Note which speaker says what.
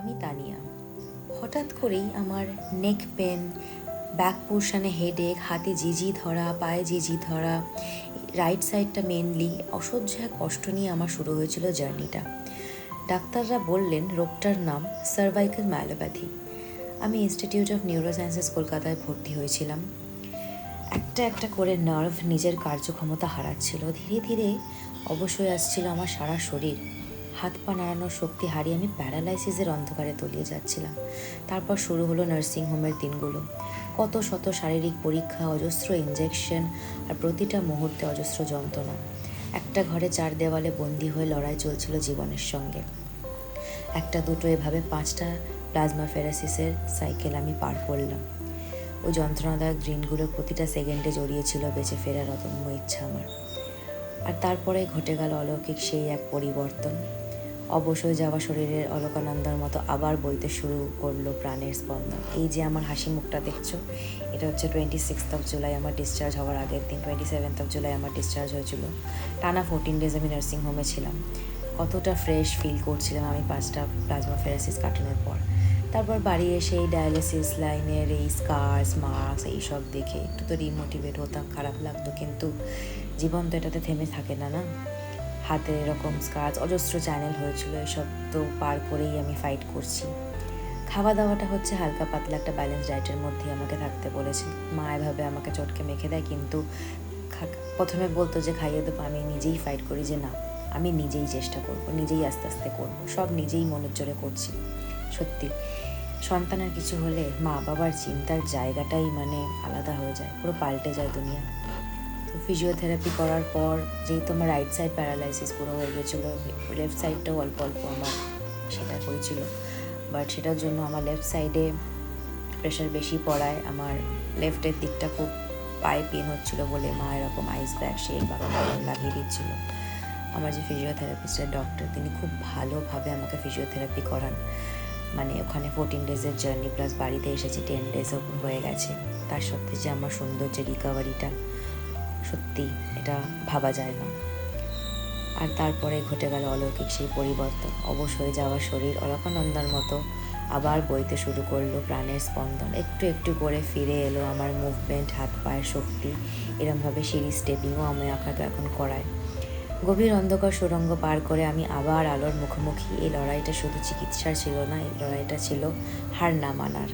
Speaker 1: আমি তানিয়া। হঠাৎ করেই আমার নেক পেন, ব্যাক পোর্শনে হেডেক, হাতে জিজি ধরা, পায়ে জিজি ধরা, রাইট সাইডটা মেনলি অসহ্য এক কষ্ট নিয়ে আমার শুরু হয়েছিল জার্নিটা। ডাক্তাররা বললেন রোগটার নাম সার্ভাইকাল মায়োপ্যাথি। আমি ইনস্টিটিউট অফ নিউরোসায়েন্সেস কলকাতায় ভর্তি হয়েছিলাম। একটা একটা করে নার্ভ নিজের কার্যক্ষমতা হারাচ্ছিল। ধীরে ধীরে অবশ্যই আসছিল আমার সারা শরীর। হাত পা নাড়ানোর শক্তি হারিয়ে আমি প্যারালাইসিসের অন্ধকারে তলিয়ে যাচ্ছিলাম। তারপর শুরু হলো নার্সিংহোমের দিনগুলো। কত শত শারীরিক পরীক্ষা, অজস্র ইঞ্জেকশন, আর প্রতিটা মুহূর্তে অজস্র যন্ত্রণা। একটা ঘরে 4 দেওয়ালে বন্দি হয়ে লড়াই চলছিল জীবনের সঙ্গে। একটা দুটো এভাবে 5টা প্লাজমা ফেরাসিসের সাইকেল আমি পার করলাম। ওই যন্ত্রণাদায়ক দিনগুলোর প্রতিটা সেকেন্ডে জড়িয়েছিল বেঁচে ফেরার অদম্য ইচ্ছা আমার। আর তারপরে ঘটে গেল অলৌকিক সেই এক পরিবর্তন। অবশ্যই যাওয়া শরীরের অলকানন্দার মতো আবার বইতে শুরু করলো প্রাণের স্পন্দন। এই যে আমার হাসি মুখটা দেখছো, এটা হচ্ছে 26 জুলাই আমার ডিসচার্জ হওয়ার আগের দিন। 27 জুলাই আমার ডিসচার্জ হয়েছিল। টানা 14 ডেজ আমি নার্সিংহোমে ছিলাম। কতটা ফ্রেশ ফিল করছিলাম আমি 5টা প্লাজমা ফেরাসিস কাটানোর পর। তারপর বাড়ি এসে এই ডায়ালিসিস লাইনের এই স্কার্স, মার্কস এইসব দেখে একটু তো ডিমোটিভেট হতাম, খারাপ লাগতো। কিন্তু জীবন তো এটাতে থেমে থাকে না, না? হাতে এরকম স্কার্স, অজস্র চ্যানেল হয়েছিল, এসব তো পার করেই আমি ফাইট করছি। খাওয়া দাওয়াটা হচ্ছে হালকা পাতলা একটা ব্যালেন্স ডায়েটের মধ্যে আমাকে থাকতে বলেছে। মা এভাবে আমাকে চটকে মেখে দেয়, কিন্তু প্রথমে বলতো যে খাইয়ে দেবো, আমি নিজেই ফাইট করি যে না, আমি নিজেই চেষ্টা করব, নিজেই আস্তে আস্তে করব, সব নিজেই মনের জোরে করছি। সত্যি সন্তানের কিছু হলে মা বাবার চিন্তার জায়গাটাই আলাদা হয়ে যায়, পুরো পাল্টে যায় দুনিয়া। তো ফিজিওথেরাপি করার পর যেহেতু আমার রাইট সাইড প্যারালাইসিস পুরো হয়ে গেছিলো, লেফট সাইডটাও অল্প অল্প আমার সেটা হয়েছিল, বাট সেটার জন্য আমার লেফট সাইডে প্রেশার বেশি পড়ায় আমার লেফটের দিকটা খুব পায়ে পেন হচ্ছিলো বলে মা এরকম আইস ব্যাগ শেক বা লাগিয়ে দিচ্ছিলো। আমার যে ফিজিওথেরাপিস্টের ডক্টর, তিনি খুব ভালোভাবে আমাকে ফিজিওথেরাপি করান। ওখানে 14 ডেজের জার্নি প্লাস বাড়িতে এসেছি 10 ডেজ ওপর হয়ে গেছে। তার সত্ত্বে যে আমার সুন্দর যে রিকভারিটা, সত্যি এটা ভাবা যায় না। আর তারপরে ঘটে গেল অলৌকিক সেই পরিবর্তন। অবশ্যই যাওয়া শরীর অলকানন্দার মতো আবার বইতে শুরু করলো প্রাণের স্পন্দন। একটু একটু করে ফিরে এলো আমার মুভমেন্ট, হাত পায়ের শক্তি। এরমভাবে সিঁড়ি স্টেপিংও আমি আমাকে এখন করায়। গভীর অন্ধকার সুড়ঙ্গ পার করে আমি আবার আলোর মুখোমুখি। এই লড়াইটা শুধু চিকিৎসার ছিল না, এই লড়াইটা ছিল হার না মানার।